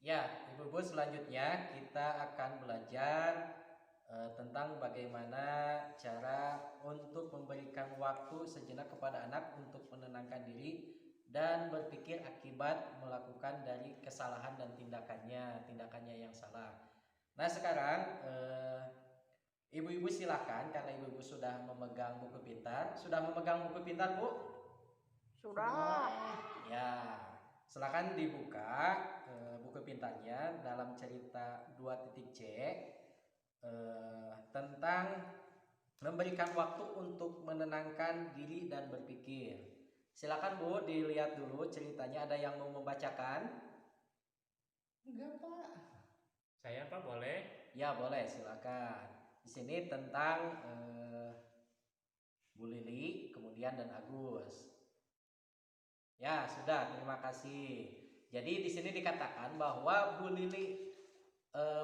Ya, Ibu-ibu, selanjutnya kita akan belajar tentang bagaimana cara untuk memberikan waktu sejenak kepada anak untuk menenangkan diri dan berpikir akibat melakukan dari kesalahan dan tindakannya yang salah. Nah, sekarang Ibu-ibu silakan, karena Ibu-ibu sudah memegang buku pintar. Sudah memegang buku pintar, Bu? Sudah. Ya, silakan dibuka buku pintarnya dalam cerita 2.c tentang memberikan waktu untuk menenangkan diri dan berpikir. Silakan Bu, dilihat dulu ceritanya. Ada yang mau membacakan? Enggak, Pak. Saya, Pak, boleh? Ya, boleh, silakan. Di sini tentang Bu Lili, kemudian dan Agus. Ya, sudah, terima kasih. Jadi di sini dikatakan bahwa Bu Lili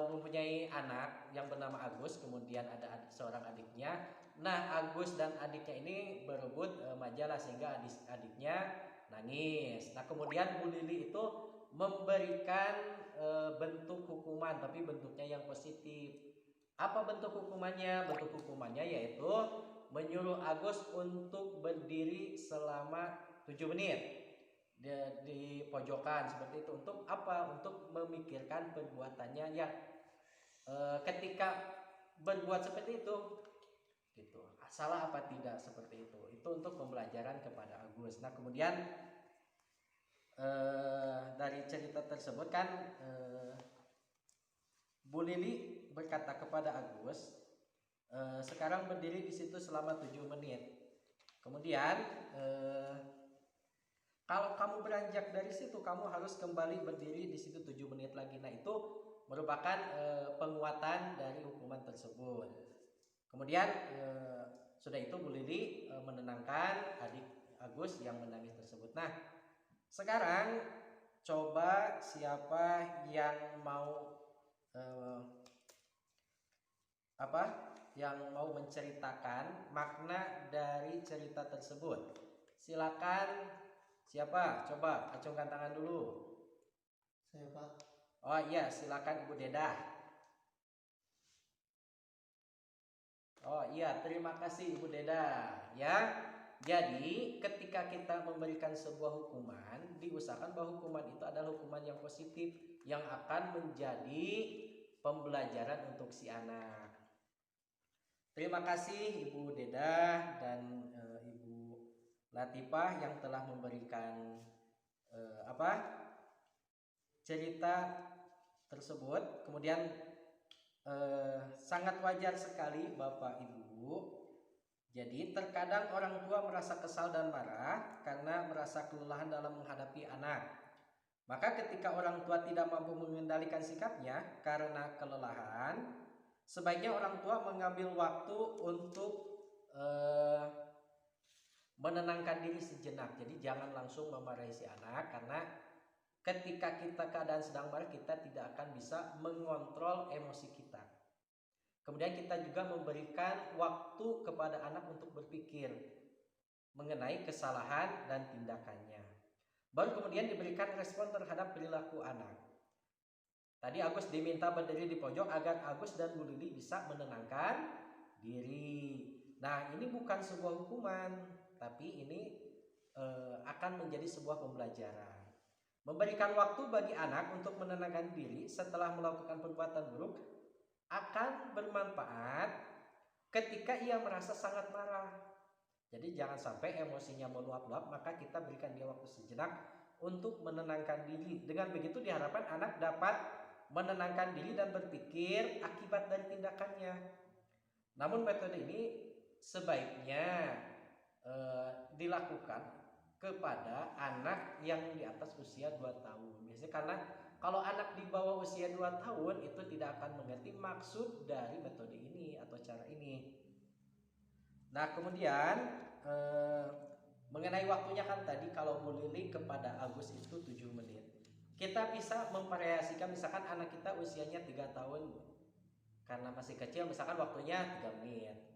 mempunyai anak yang bernama Agus, kemudian ada seorang adiknya. Nah, Agus dan adiknya ini berebut majalah sehingga adiknya nangis. Nah, kemudian Bu Lili itu memberikan bentuk hukuman, tapi bentuknya yang positif. Apa bentuk hukumannya? Bentuk hukumannya yaitu menyuruh Agus untuk berdiri selama 7 menit di pojokan seperti itu. Untuk apa? Untuk memikirkan perbuatannya yang ketika berbuat seperti itu gitu, salah apa tidak seperti itu untuk pembelajaran kepada Agus. Nah, kemudian dari cerita tersebut kan Bu Lili berkata kepada Agus, sekarang berdiri di situ selama 7 menit. Kemudian kalau kamu beranjak dari situ, kamu harus kembali berdiri di situ 7 menit lagi. Nah, itu merupakan penguatan dari hukuman tersebut. Kemudian sudah itu Bu Lili menenangkan adik Agus yang menangis tersebut. Nah, sekarang coba siapa yang mau yang mau menceritakan makna dari cerita tersebut. Silakan. Siapa? Coba acungkan tangan dulu. Saya, Pak. Oh iya, silakan Ibu Dedah. Oh iya, terima kasih Ibu Dedah. Ya, jadi ketika kita memberikan sebuah hukuman, diusahakan bahwa hukuman itu adalah hukuman yang positif yang akan menjadi pembelajaran untuk si anak. Terima kasih Ibu Dedah dan Ibu Latifah yang telah memberikan cerita tersebut. Kemudian sangat wajar sekali Bapak Ibu. Jadi terkadang orang tua merasa kesal dan marah karena merasa kelelahan dalam menghadapi anak. Maka ketika orang tua tidak mampu mengendalikan sikapnya karena kelelahan, sebaiknya orang tua mengambil waktu untuk menenangkan diri sejenak. Jadi jangan langsung memarahi si anak, karena ketika kita keadaan sedang marah, kita tidak akan bisa mengontrol emosi kita. Kemudian kita juga memberikan waktu kepada anak untuk berpikir mengenai kesalahan dan tindakannya. Baru kemudian diberikan respon terhadap perilaku anak. Tadi Agus diminta berdiri di pojok agar Agus dan Bu Lili bisa menenangkan diri. Nah, ini bukan sebuah hukuman, tapi ini akan menjadi sebuah pembelajaran. Memberikan waktu bagi anak untuk menenangkan diri setelah melakukan perbuatan buruk akan bermanfaat ketika ia merasa sangat marah. Jadi jangan sampai emosinya meluap-luap, maka kita berikan dia waktu sejenak untuk menenangkan diri. Dengan begitu diharapkan anak dapat menenangkan diri dan berpikir akibat dari tindakannya. Namun metode ini sebaiknya dilakukan kepada anak yang di atas usia 2 tahun. Biasanya karena kalau anak di bawah usia 2 tahun itu tidak akan mengerti maksud dari metode ini atau cara ini. Nah, kemudian mengenai waktunya kan tadi kalau Bu Lili kepada Agus itu 7 menit. Kita bisa memvariasikan, misalkan anak kita usianya 3 tahun karena masih kecil, misalkan waktunya 3 menit.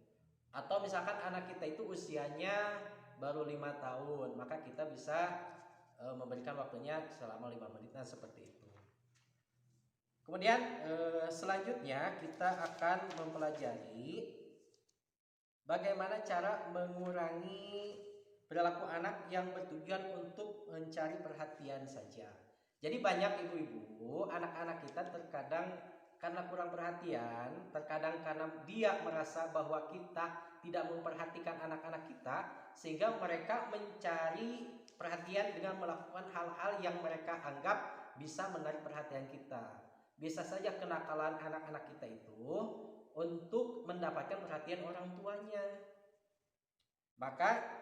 Atau misalkan anak kita itu usianya baru 5 tahun, maka kita bisa memberikan waktunya selama 5 menit. Nah, seperti itu. Kemudian selanjutnya kita akan mempelajari bagaimana cara mengurangi perilaku anak yang bertujuan untuk mencari perhatian saja. Jadi banyak ibu-ibu, anak-anak kita terkadang karena kurang perhatian, terkadang karena dia merasa bahwa kita tidak memperhatikan anak-anak kita, sehingga mereka mencari perhatian dengan melakukan hal-hal yang mereka anggap bisa menarik perhatian kita. Bisa saja kenakalan anak-anak kita itu untuk mendapatkan perhatian orang tuanya. Maka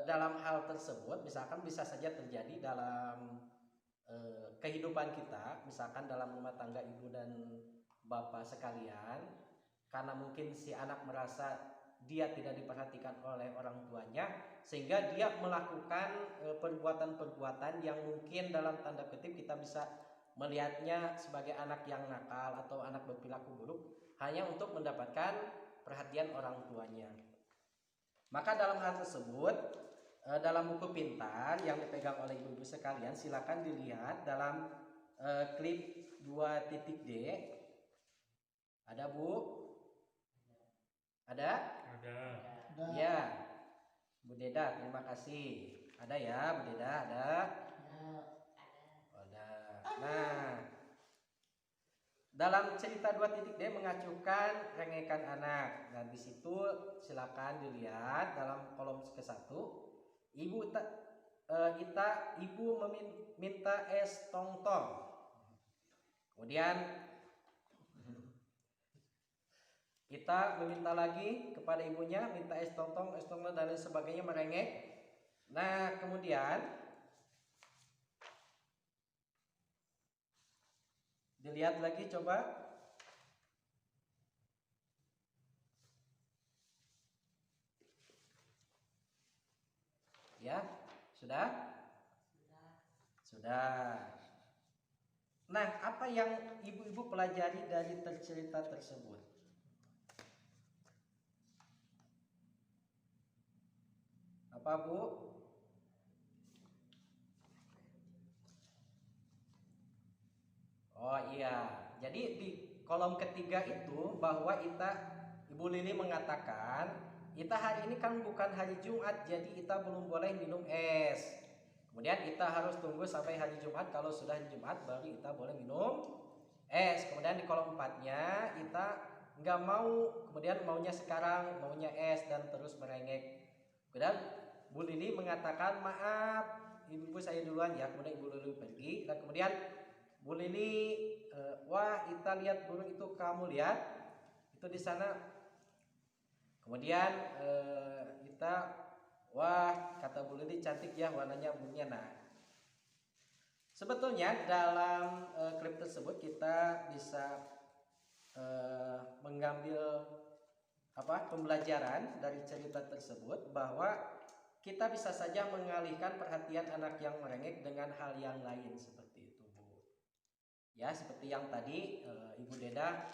dalam hal tersebut misalkan bisa saja terjadi dalam kehidupan kita, misalkan dalam rumah tangga ibu dan bapak sekalian, karena mungkin si anak merasa dia tidak diperhatikan oleh orang tuanya, sehingga dia melakukan perbuatan-perbuatan yang mungkin dalam tanda kutip kita bisa melihatnya sebagai anak yang nakal atau anak berperilaku buruk hanya untuk mendapatkan perhatian orang tuanya. Maka dalam hal tersebut, dalam buku pintar yang dipegang oleh ibu-ibu sekalian, silakan dilihat dalam klip 2.D. Ada Bu? Ada? Ada. Ya, Bu Deda, terima kasih. Ada ya, Bu Deda, ada? Ada. Nah, dalam cerita 2.D mengacukan rengekan anak. Nah, di situ silakan dilihat dalam kolom ke-1. Ibu minta es tong-tong. Kemudian kita meminta lagi kepada ibunya, minta es tong-tong dan lain sebagainya, merengek. Nah, kemudian dilihat lagi coba. Ya, sudah? Sudah. Nah, apa yang ibu-ibu pelajari dari cerita tersebut? Apa, Bu? Oh iya, jadi di kolom ketiga itu bahwa Ibu Lili mengatakan Ita hari ini kan bukan hari Jumat, jadi Ita belum boleh minum es. Kemudian Ita harus tunggu sampai hari Jumat, kalau sudah hari Jumat baru Ita boleh minum es. Kemudian di kolom 4-nya Ita nggak mau, kemudian maunya sekarang, maunya es dan terus merengek. Kemudian Bu Lili mengatakan maaf, ibu saya duluan ya. Kemudian Ibu Lili pergi dan kemudian Bu Lili, wah Ita lihat burung itu, kamu lihat itu di sana. Kemudian kita, wah kata Bu Lili cantik ya warnanya burungnya. Nah, sebetulnya dalam klip tersebut kita bisa mengambil pembelajaran dari cerita tersebut, bahwa kita bisa saja mengalihkan perhatian anak yang merengek dengan hal yang lain seperti itu, Bu. Ya, seperti yang tadi Ibu Deda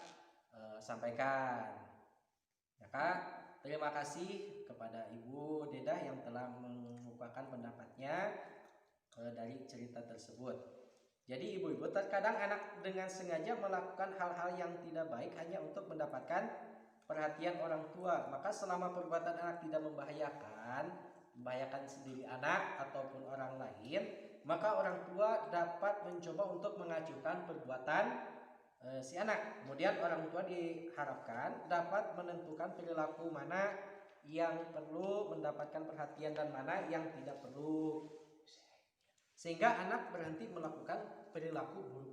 sampaikan. Ya, Kak. Terima kasih kepada Ibu Deda yang telah mengungkapkan pendapatnya dari cerita tersebut. Jadi ibu-ibu, terkadang anak dengan sengaja melakukan hal-hal yang tidak baik hanya untuk mendapatkan perhatian orang tua. Maka selama perbuatan anak tidak membahayakan sendiri anak ataupun orang lain, maka orang tua dapat mencoba untuk mengacuhkan perbuatan si anak. Kemudian orang tua diharapkan dapat menentukan perilaku mana yang perlu mendapatkan perhatian dan mana yang tidak perlu, sehingga anak berhenti melakukan perilaku buruknya.